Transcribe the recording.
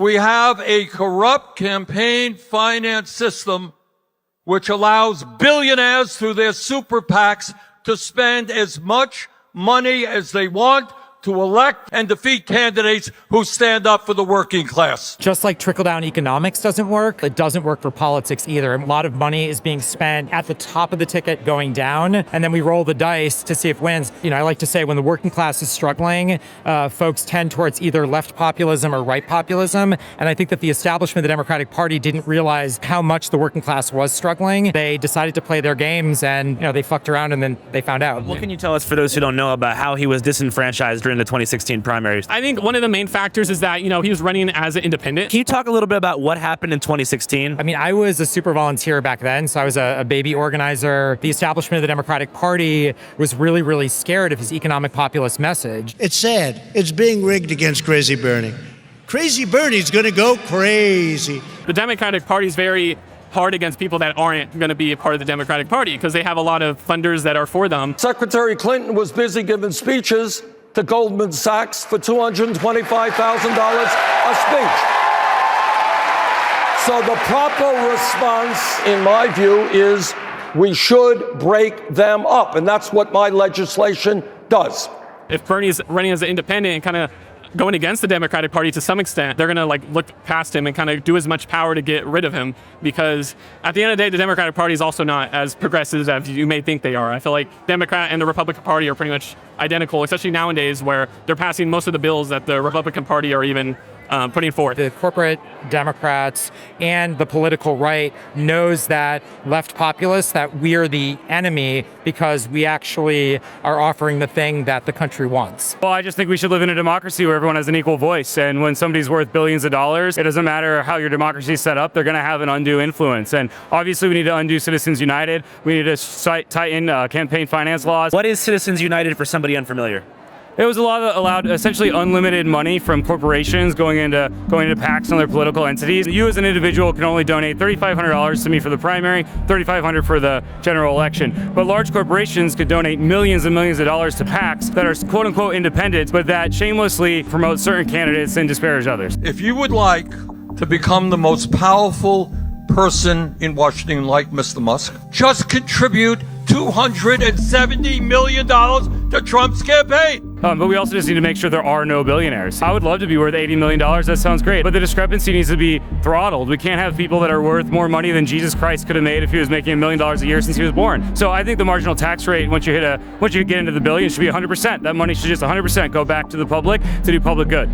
We have a corrupt campaign finance system which allows billionaires through their super PACs to spend as much money as they want to elect and defeat candidates who stand up for the working class. Just like trickle-down economics doesn't work, it doesn't work for politics either. A lot of money is being spent at the top of the ticket going down, and then we roll the dice to see if it wins. I like to say when the working class is struggling, folks tend towards either left populism or right populism, and I think that the establishment of the Democratic Party didn't realize how much the working class was struggling. They decided to play their games, and they fucked around, and then they found out. What can you tell us, for those who don't know, about how he was disenfranchised during the 2016 primaries? I think one of the main factors is that, he was running as an independent. Can you talk a little bit about what happened in 2016? I was a super volunteer back then, so I was a baby organizer. The establishment of the Democratic Party was really, really scared of his economic populist message. It's sad. It's being rigged against Crazy Bernie. Crazy Bernie's going to go crazy. The Democratic Party is very hard against people that aren't going to be a part of the Democratic Party because they have a lot of funders that are for them. Secretary Clinton was busy giving speeches to Goldman Sachs for $225,000 a speech. So the proper response, in my view, is we should break them up. And that's what my legislation does. If Bernie's running as an independent and kind of going against the Democratic Party to some extent, they're going to look past him and kind of do as much power to get rid of him, because at the end of the day, the Democratic Party is also not as progressive as you may think they are. I feel like Democrat and the Republican Party are pretty much identical, especially nowadays where they're passing most of the bills that the Republican Party are even putting forth. The corporate Democrats and the political right knows that left populists, that we're the enemy because we actually are offering the thing that the country wants. Well, I just think we should live in a democracy where everyone has an equal voice. And when somebody's worth billions of dollars, it doesn't matter how your democracy is set up, they're going to have an undue influence. And obviously we need to undo Citizens United. We need to tighten campaign finance laws. What is Citizens United for somebody unfamiliar? It was allowed essentially unlimited money from corporations going into PACs and other political entities. You as an individual can only donate $3,500 to me for the primary, $3,500 for the general election. But large corporations could donate millions and millions of dollars to PACs that are quote unquote independent, but that shamelessly promote certain candidates and disparage others. If you would like to become the most powerful person in Washington, like Mr. Musk, just contribute $270 million to Trump's campaign. But we also just need to make sure there are no billionaires. I would love to be worth $80 million. That sounds great. But the discrepancy needs to be throttled. We can't have people that are worth more money than Jesus Christ could have made if he was making $1 million a year since he was born. So I think the marginal tax rate, once you get into the billion, should be 100%. That money should just 100% go back to the public to do public good.